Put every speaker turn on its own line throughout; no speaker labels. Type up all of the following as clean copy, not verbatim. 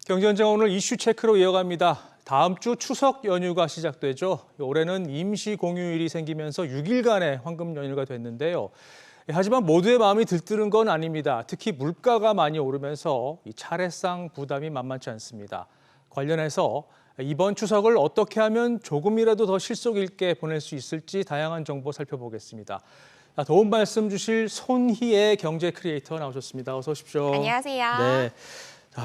경제현장 오늘 이슈 체크로 이어갑니다. 다음 주 추석 연휴가 시작되죠. 올해는 임시 공휴일이 생기면서 6일간의 황금 연휴가 됐는데요. 하지만 모두의 마음이 들뜨는 건 아닙니다. 특히 물가가 많이 오르면서 이 차례상 부담이 만만치 않습니다. 관련해서 이번 추석을 어떻게 하면 조금이라도 더 실속 있게 보낼 수 있을지 다양한 정보 살펴보겠습니다. 도움 말씀 주실 손희애 경제 크리에이터 나오셨습니다. 어서 오십시오.
안녕하세요.
네.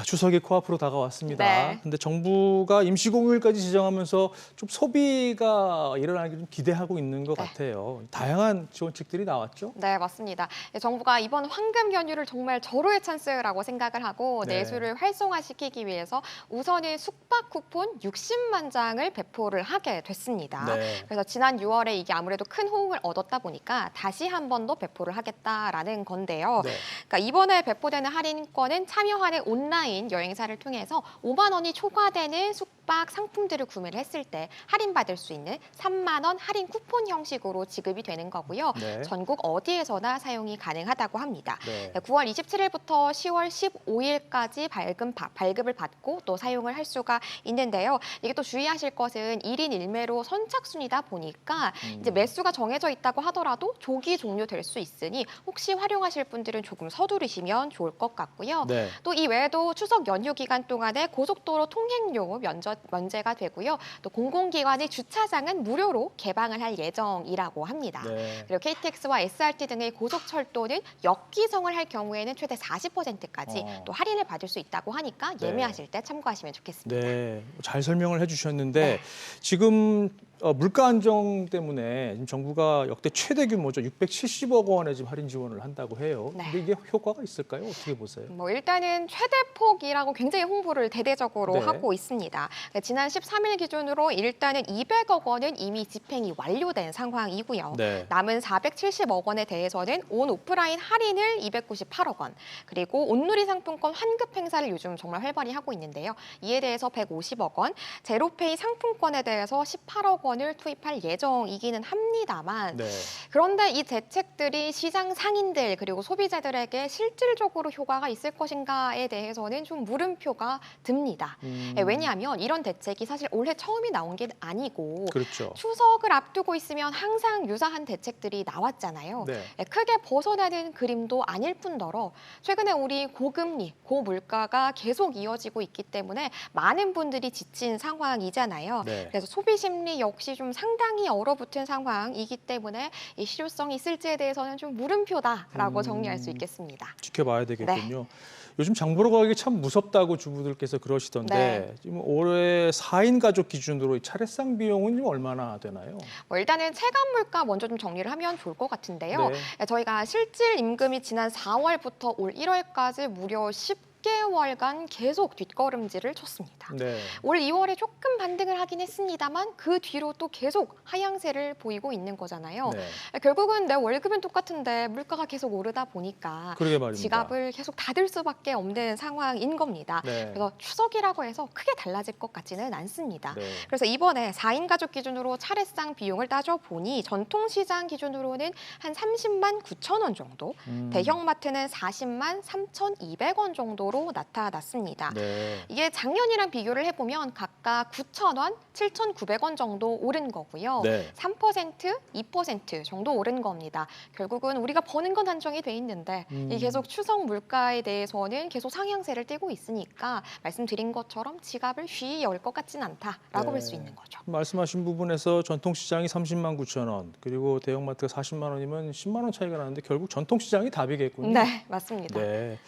추석이 코앞으로 다가왔습니다.
네.
근데 정부가 임시공휴일까지 지정하면서 좀 소비가 일어나기 좀 기대하고 있는 것 같아요. 다양한 지원책들이 나왔죠?
네, 맞습니다. 정부가 이번 황금 연휴를 정말 절호의 찬스라고 생각을 하고
네.
내수를 활성화시키기 위해서 우선은 숙박 쿠폰 60만 장을 배포를 하게 됐습니다.
네.
그래서 지난 6월에 이게 아무래도 큰 호응을 얻었다 보니까 다시 한 번 더 배포를 하겠다라는 건데요.
네.
그러니까 이번에 배포되는 할인권은 참여하는 온라인 여행사를 통해서 5만 원이 초과되는 숙박 상품들을 구매를 했을 때 할인받을 수 있는 3만 원 할인 쿠폰 형식으로 지급이 되는 거고요.
네.
전국 어디에서나 사용이 가능하다고 합니다.
네.
9월 27일부터 10월 15일까지 발급을 받고 또 사용을 할 수가 있는데요. 이게 또 주의하실 것은 1인 1매로 선착순이다 보니까 이제 매수가 정해져 있다고 하더라도 조기 종료될 수 있으니 혹시 활용하실 분들은 조금 서두르시면 좋을 것 같고요.
네.
또 이 외에도 추석 연휴 기간 동안에 고속도로 통행료 면제가 되고요. 또 공공기관의 주차장은 무료로 개방을 할 예정이라고 합니다.
네.
그리고 KTX와 SRT 등의 고속철도는 역기성을 할 경우에는 최대 40%까지 또 할인을 받을 수 있다고 하니까
네.
예매하실 때 참고하시면 좋겠습니다.
네. 잘 설명을 해주셨는데
네.
지금 물가 안정 때문에 지금 정부가 역대 최대 규모죠. 670억 원의 지금 할인 지원을 한다고 해요.
네.
근데 이게 효과가 있을까요? 어떻게 보세요?
일단은 최대폭이라고 굉장히 홍보를 대대적으로
네.
하고 있습니다. 지난 13일 기준으로 일단은 200억 원은 이미 집행이 완료된 상황이고요.
네.
남은 470억 원에 대해서는 온 오프라인 할인을 298억 원, 그리고 온누리 상품권 환급 행사를 요즘 정말 활발히 하고 있는데요. 이에 대해서 150억 원, 제로페이 상품권에 대해서 18억 원을 투입할 예정이기는 합니다만
네.
그런데 이 대책들이 시장 상인들 그리고 소비자들에게 실질적으로 효과가 있을 것인가에 대해서는 좀 물음표가 듭니다. 왜냐하면 이런 대책이 사실 올해 처음이 나온 게 아니고
그렇죠.
추석을 앞두고 있으면 항상 유사한 대책들이 나왔잖아요.
네.
크게 벗어나는 그림도 아닐 뿐더러 최근에 우리 고금리, 고물가가 계속 이어지고 있기 때문에 많은 분들이 지친 상황이잖아요.
네.
그래서 소비 심리 역시 좀 상당히 얼어붙은 상황이기 때문에 이 실효성이 있을지에 대해서는 좀 물음표다라고 정리할 수 있겠습니다.
지켜봐야 되겠군요. 요즘 장 보러 가기 참 무섭다고 주부들께서 그러시던데
네.
지금 올해 4인 가족 기준으로 이 차례상 비용은 좀 얼마나 되나요?
일단은 체감 물가 먼저 좀 정리를 하면 좋을 것 같은데요.
네.
저희가 실질 임금이 지난 4월부터 올 1월까지 무려 10개월간 계속 뒷걸음질을 쳤습니다.
네.
올 2월에 조금 반등을 하긴 했습니다만 그 뒤로 또 계속 하향세를 보이고 있는 거잖아요.
네.
결국은 내 월급은 똑같은데 물가가 계속 오르다 보니까
그러게 말입니다.
지갑을 계속 닫을 수밖에 없는 상황인 겁니다.
네.
그래서 추석이라고 해서 크게 달라질 것 같지는 않습니다.
네.
그래서 이번에 4인 가족 기준으로 차례상 비용을 따져보니 전통시장 기준으로는 한 30만 9천 원 정도, 대형마트는 40만 3,200원 정도로 나타났습니다.
네.
이게 작년이랑 비교를 해보면 각각 9천 원, 7,900원 정도 오른 거고요.
네.
3%, 2% 정도 오른 겁니다. 결국은 우리가 버는 건 한정이 돼 있는데 이 계속 추석 물가에 대해서는 계속 상향세를 띠고 있으니까 말씀드린 것처럼 지갑을 쉬이 열 것 같진 않다라고 볼 수 있는 거죠.
말씀하신 부분에서 전통시장이 30만 9천 원, 그리고 대형마트가 40만 원이면 10만 원 차이가 나는데 결국 전통시장이 답이겠군요.
네, 맞습니다.
네.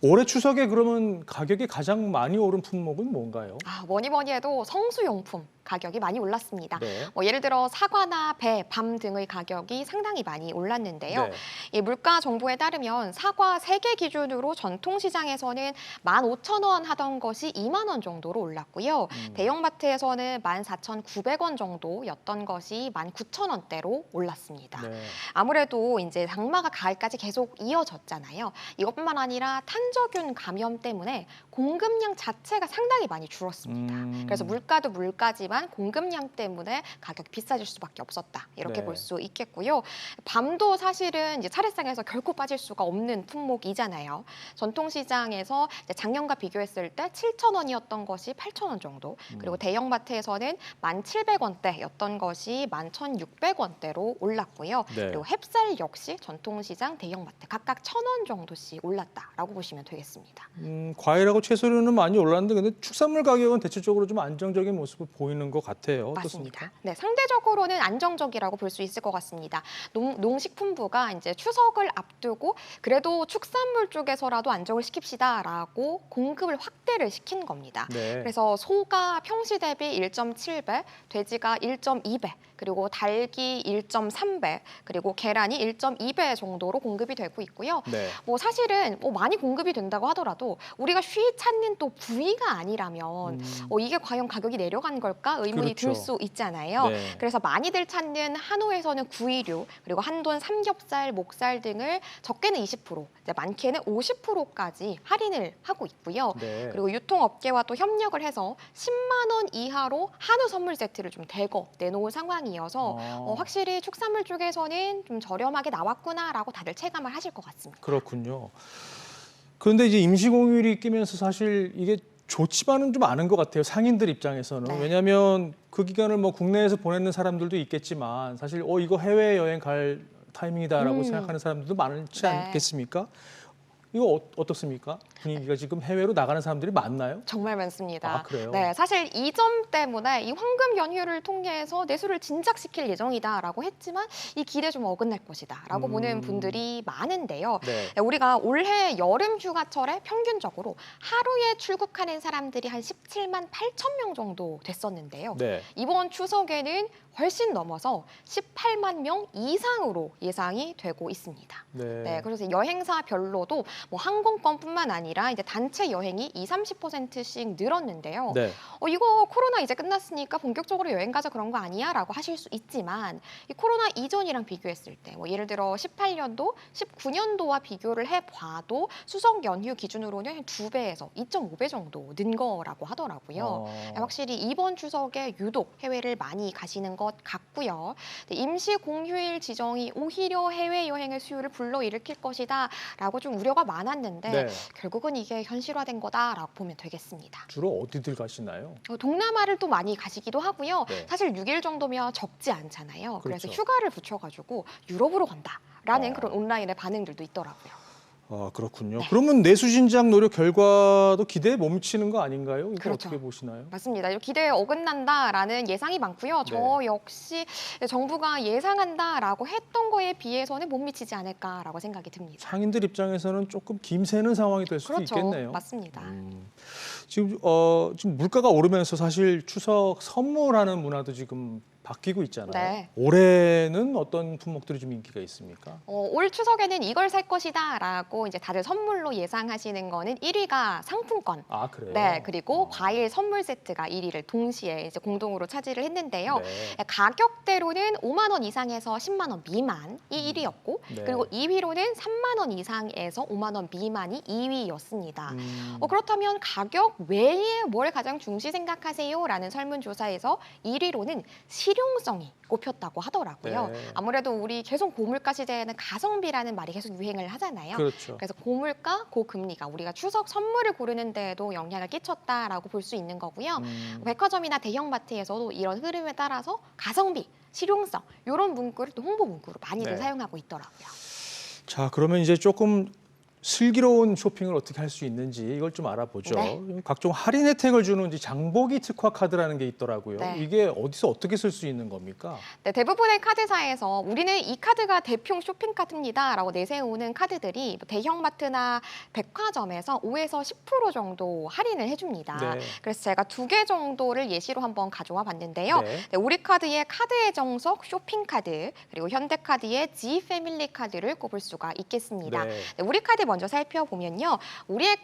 올해 추석에 그러면 가격이 가장 많이 오른 품목은 뭔가요?
뭐니 해도 성수용품 가격이 많이 올랐습니다.
네.
예를 들어 사과나 배, 밤 등의 가격이 상당히 많이 올랐는데요.
네.
이 물가 정보에 따르면 사과 3개 기준으로 전통시장에서는 15,000원 하던 것이 2만 원 정도로 올랐고요. 대형마트에서는 14,900원 정도였던 것이 19,000원대로 올랐습니다.
네.
아무래도 이제 장마가 가을까지 계속 이어졌잖아요. 이것뿐만 아니라 탄저균 감염 때문에 공급량 자체가 상당히 많이 줄었습니다. 그래서 물가도 물가지만 하지만 공급량 때문에 가격이 비싸질 수밖에 없었다. 이렇게
네.
볼 수 있겠고요. 밤도 사실은 이제 차례상에서 결코 빠질 수가 없는 품목이잖아요. 전통시장에서 이제 작년과 비교했을 때 7,000원이었던 것이 8,000원 정도, 그리고 대형마트에서는 1,700원대였던 것이 11,600원대로 올랐고요.
네.
그리고 햅쌀 역시 전통시장, 대형마트 각각 1,000원 정도씩 올랐다라고 보시면 되겠습니다.
과일하고 채소류는 많이 올랐는데 근데 축산물 가격은 대체적으로 좀 안정적인 모습을 보이는 것 같아요. 어떻습니까?
맞습니다. 네, 상대적으로는 안정적이라고 볼 수 있을 것 같습니다. 농식품부가 이제 추석을 앞두고 그래도 축산물 쪽에서라도 안정을 시킵시다라고 공급을 확대를 시킨 겁니다.
네.
그래서 소가 평시 대비 1.7배, 돼지가 1.2배, 그리고 닭이 1.3배, 그리고 계란이 1.2배 정도로 공급이 되고 있고요.
네.
뭐 사실은 많이 공급이 된다고 하더라도 우리가 쉬 찾는 또 부위가 아니라면 이게 과연 가격이 내려간 걸까 의문이 들
그렇죠.
수 있잖아요.
네.
그래서 많이들 찾는 한우에서는 구이류, 그리고 한돈 삼겹살, 목살 등을 적게는 20%, 이제 많게는 50%까지 할인을 하고 있고요.
네.
그리고 유통업계와 또 협력을 해서 10만 원 이하로 한우 선물 세트를 좀 대거 내놓은 상황이어서 확실히 축산물 쪽에서는 좀 저렴하게 나왔구나라고 다들 체감을 하실 것 같습니다.
그렇군요. 그런데 이제 임시공휴일이 끼면서 사실 이게 좋지만은 좀 않은 것 같아요. 상인들 입장에서는.
네.
왜냐하면 그 기간을 뭐 국내에서 보내는 사람들도 있겠지만 사실 이거 해외여행 갈 타이밍이다라고 생각하는 사람들도 많지
네.
않겠습니까? 이거 어떻습니까? 분위기가 지금 해외로 나가는 사람들이 많나요?
정말 많습니다.
아, 그래요?
네, 사실 이 점 때문에 이 황금 연휴를 통해서 내수를 진작시킬 예정이다라고 했지만 이 기대 좀 어긋날 것이다라고 보는 분들이 많은데요.
네.
네, 우리가 올해 여름 휴가철에 평균적으로 하루에 출국하는 사람들이 한 17만 8천 명 정도 됐었는데요.
네.
이번 추석에는 훨씬 넘어서 18만 명 이상으로 예상이 되고 있습니다.
네.
네, 그래서 여행사별로도 뭐 항공권뿐만 아니라 이제 단체 여행이 20-30%씩 늘었는데요.
네.
이거 코로나 이제 끝났으니까 본격적으로 여행 가자 그런 거 아니야?라고 하실 수 있지만 이 코로나 이전이랑 비교했을 때 뭐 예를 들어 18년도, 19년도와 비교를 해봐도 수석 연휴 기준으로는 한 2배에서 2.5배 정도 는 거라고 하더라고요. 확실히 이번 추석에 유독 해외를 많이 가시는 것 같고요. 임시 공휴일 지정이 오히려 해외 여행의 수요를 불러일으킬 것이다라고 좀 우려가 많았는데
네.
결국은 이게 현실화된 거다라고 보면 되겠습니다.
주로 어디들 가시나요?
동남아를 또 많이 가시기도 하고요.
네.
사실 6일 정도면 적지 않잖아요. 그래서
그렇죠.
휴가를 붙여가지고 유럽으로 간다라는
어.
그런 온라인의 반응들도 있더라고요.
아, 그렇군요.
네.
그러면 내수진작 노력 결과도 기대에 못 미치는 거 아닌가요? 이거
그렇죠.
어떻게 보시나요?
맞습니다. 이 기대에 어긋난다라는 예상이 많고요. 저
네.
역시 정부가 예상한다라고 했던 거에 비해서는 못 미치지 않을까라고 생각이 듭니다.
상인들 입장에서는 조금 김새는 상황이 될 수도
그렇죠.
있겠네요.
맞습니다.
지금 물가가 오르면서 사실 추석 선물하는 문화도 지금 바뀌고 있잖아요.
네.
올해는 어떤 품목들이 좀 인기가 있습니까?
올 추석에는 이걸 살 것이다라고 이제 다들 선물로 예상하시는 거는 1위가 상품권.
아, 그래요?
네, 그리고 과일 선물 세트가 1위를 동시에 이제 공동으로 차지를 했는데요.
네.
가격대로는 5만 원 이상에서 10만 원 미만이 1위였고,
네.
그리고 2위로는 3만 원 이상에서 5만 원 미만이 2위였습니다. 그렇다면 가격 외에 뭘 가장 중시 생각하세요?라는 설문조사에서 1위로는 실용성이 꼽혔다고 하더라고요.
네.
아무래도 우리 계속 고물가 시대에는 가성비라는 말이 계속 유행을 하잖아요.
그렇죠.
그래서 고물가, 고금리가 우리가 추석 선물을 고르는 데에도 영향을 끼쳤다라고 볼 수 있는 거고요. 백화점이나 대형마트에서도 이런 흐름에 따라서 가성비, 실용성 이런 문구를 또 홍보 문구로 많이들
네.
사용하고 있더라고요.
자, 그러면 이제 조금 슬기로운 쇼핑을 어떻게 할 수 있는지 이걸 좀 알아보죠.
네.
각종 할인 혜택을 주는 장보기 특화 카드라는 게 있더라고요.
네.
이게 어디서 어떻게 쓸 수 있는 겁니까?
네, 대부분의 카드사에서 우리는 이 카드가 대표 쇼핑 카드입니다라고 내세우는 카드들이 대형마트나 백화점에서 5에서 10% 정도 할인을 해줍니다.
네.
그래서 제가 2개 정도를 예시로 한번 가져와 봤는데요.
네.
네, 우리카드의 카드의 정석 쇼핑 카드, 그리고 현대카드의 G 패밀리 카드를 꼽을 수가 있겠습니다.
네.
네, 우리카드 먼저 살펴보면요. 우리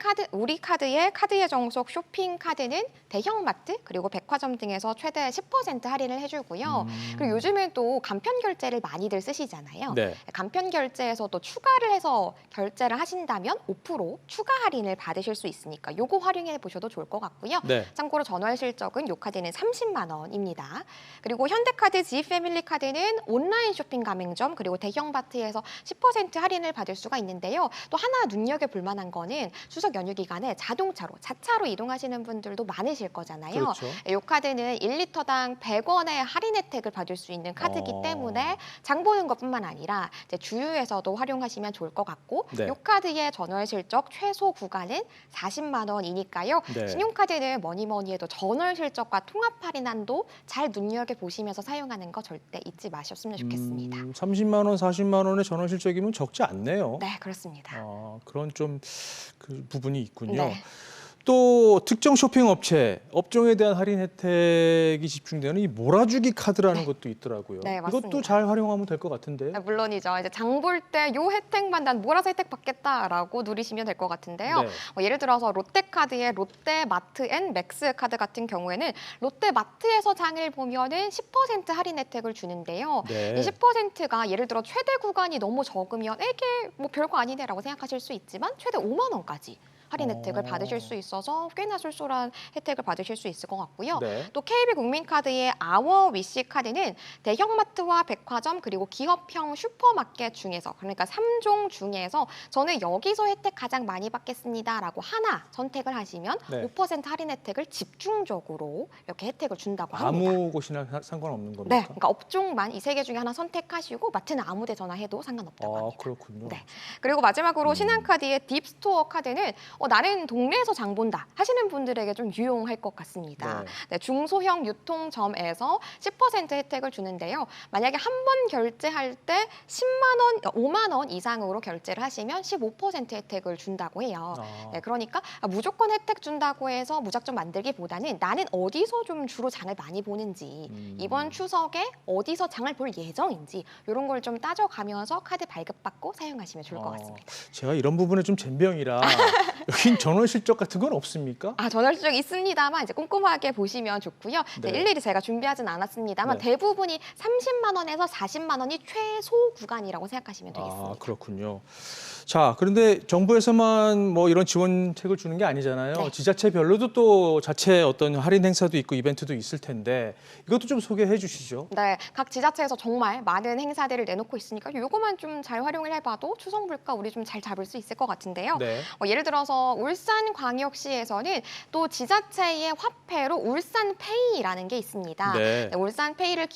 카드의 카드 예정 속 쇼핑 카드는 대형마트 그리고 백화점 등에서 최대 10% 할인을 해주고요. 그리고 요즘엔 또 간편 결제를 많이들 쓰시잖아요.
네.
간편 결제에서 또 추가를 해서 결제를 하신다면 5% 추가 할인을 받으실 수 있으니까 요거 활용해 보셔도 좋을 것 같고요.
네.
참고로 전월 실적은 요 카드는 30만 원입니다. 그리고 현대카드 G패밀리 카드는 온라인 쇼핑 가맹점 그리고 대형마트에서 10% 할인을 받을 수가 있는데요. 또 하나 눈여겨볼 만한 거는 추석 연휴 기간에 자동차로, 자차로 이동하시는 분들도 많으실 거잖아요.
그렇죠.
이 카드는 1리터당 100원의 할인 혜택을 받을 수 있는 카드이기
어.
때문에 장 보는 것뿐만 아니라 이제 주유에서도 활용하시면 좋을 것 같고
네.
이 카드의 전월 실적 최소 구간은 40만 원이니까요.
네.
신용카드는 뭐니 해도 전월 실적과 통합 할인한도 잘 눈여겨보시면서 사용하는 거 절대 잊지 마셨으면 좋겠습니다.
30만 원, 40만 원의 전월 실적이면 적지 않네요.
네, 그렇습니다.
그런 좀 그 부분이 있군요.
네.
또 특정 쇼핑 업종에 대한 할인 혜택이 집중되는 이 몰아주기 카드라는 것도 있더라고요.
네, 맞습니다.
이것도 잘 활용하면 될 것 같은데요.
물론이죠. 이제 장 볼 때 요 혜택만 난 몰아서 혜택 받겠다라고 누리시면 될 것 같은데요.
네.
예를 들어서 롯데카드의 롯데마트 앤 맥스카드 같은 경우에는 롯데마트에서 장을 보면은 10% 할인 혜택을 주는데요.
네.
이 10%가 예를 들어 최대 구간이 너무 적으면 이게 뭐 별거 아니네라고 생각하실 수 있지만 최대 5만 원까지 할인 혜택을 받으실 수 있어서 꽤나 쏠쏠한 혜택을 받으실 수 있을 것 같고요.
네.
또 KB국민카드의 아워 위시 카드는 대형마트와 백화점 그리고 기업형 슈퍼마켓 중에서 그러니까 3종 중에서 저는 여기서 혜택 가장 많이 받겠습니다라고 하나 선택을 하시면
네.
5% 할인 혜택을 집중적으로 이렇게 혜택을 준다고 합니다.
아무 곳이나 상관없는 겁니까?
네, 그러니까 업종만 이 세 개 중에 하나 선택하시고 마트는 아무 데서나 해도 상관없다고 합니다.
그렇군요.
네. 그리고 마지막으로 신한카드의 딥스토어 카드는 나는 동네에서 장 본다 하시는 분들에게 좀 유용할 것 같습니다.
네.
네, 중소형 유통점에서 10% 혜택을 주는데요. 만약에 한 번 결제할 때 10만 원, 5만 원 이상으로 결제를 하시면 15% 혜택을 준다고 해요. 네, 그러니까 무조건 혜택 준다고 해서 무작정 만들기보다는 나는 어디서 좀 주로 장을 많이 보는지 이번 추석에 어디서 장을 볼 예정인지 이런 걸 좀 따져가면서 카드 발급받고 사용하시면 좋을 것 같습니다.
제가 이런 부분에 좀 젬병이라 여긴 전월 실적 같은 건 없습니까?
전월 실적 있습니다만 이제 꼼꼼하게 보시면 좋고요.
네.
일일이 제가 준비하진 않았습니다만
네.
대부분이 30만 원에서 40만 원이 최소 구간이라고 생각하시면 되겠습니다.
그렇군요. 자, 그런데 정부에서만 뭐 이런 지원책을 주는 게 아니잖아요.
네.
지자체별로도 또 자체 어떤 할인 행사도 있고 이벤트도 있을 텐데 이것도 좀 소개해 주시죠.
네, 각 지자체에서 정말 많은 행사들을 내놓고 있으니까 요거만 좀 잘 활용을 해봐도 추석 물가 우리 좀 잘 잡을 수 있을 것 같은데요.
네.
예를 들어서 울산광역시에서는 또 지자체의 화폐로 울산페이라는 게 있습니다.
네.
울산페이를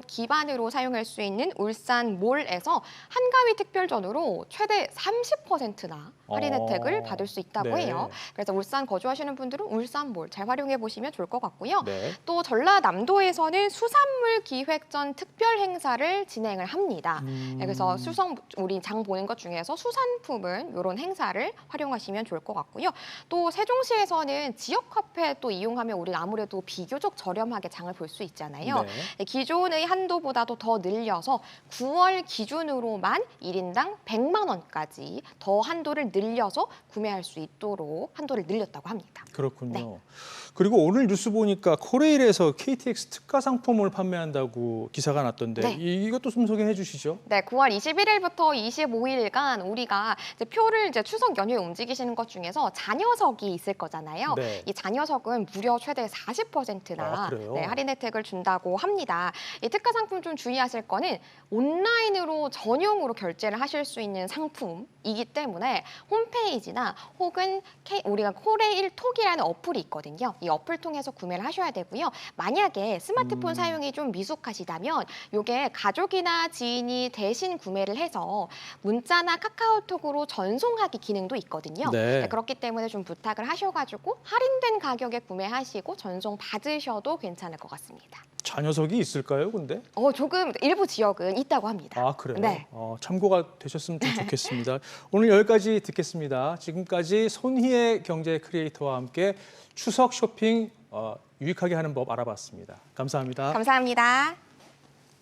기반으로 사용할 수 있는 울산몰에서 한가위 특별전으로 최대 30%나 할인 혜택을 받을 수 있다고
네.
해요. 그래서 울산 거주하시는 분들은 울산몰 잘 활용해 보시면 좋을 것 같고요.
네.
또 전라남도에서는 수산물 기획전 특별 행사를 진행을 합니다. 그래서 우리 장 보는 것 중에서 수산품은 이런 행사를 활용하시면 좋을 것 같고요. 또 세종시에서는 지역 화폐 또 이용하면 우리는 아무래도 비교적 저렴하게 장을 볼 수 있잖아요.
네.
기존의 한도보다도 더 늘려서 9월 기준으로만 1인당 100만 원까지 더 한도를 늘려서 구매할 수 있도록 한도를 늘렸다고 합니다.
그렇군요.
네.
그리고 오늘 뉴스 보니까 코레일에서 KTX 특가 상품을 판매한다고 기사가 났던데
네.
이것도 좀 소개해 주시죠.
네, 9월 21일부터 25일간 우리가 이제 표를 이제 추석 연휴에 움직이시는 것 중에서 자녀석이 있을 거잖아요.
네.
이 자녀석은 무려 최대 40%나
그래요?
할인 혜택을 준다고 합니다. 이 특가 상품 좀 주의하실 거는 온라인으로 전용으로 결제를 하실 수 있는 상품이기 때문에 홈페이지나 혹은 우리가 코레일 톡이라는 어플이 있거든요. 이 어플 통해서 구매를 하셔야 되고요. 만약에 스마트폰 사용이 좀 미숙하시다면 이게 가족이나 지인이 대신 구매를 해서 문자나 카카오톡으로 전송하기 기능도 있거든요.
네.
그렇기 때문에 좀 부탁을 하셔가지고 할인된 가격에 구매하시고 전송 받으셔도 괜찮을 것 같습니다.
자녀석이 있을까요, 근데?
조금 일부 지역은 있다고 합니다.
그래요?
네.
참고가 되셨으면 좀 좋겠습니다. 오늘 여기까지 듣겠습니다. 지금까지 손희애 경제 크리에이터와 함께 추석 쇼핑 유익하게 하는 법 알아봤습니다. 감사합니다.
감사합니다.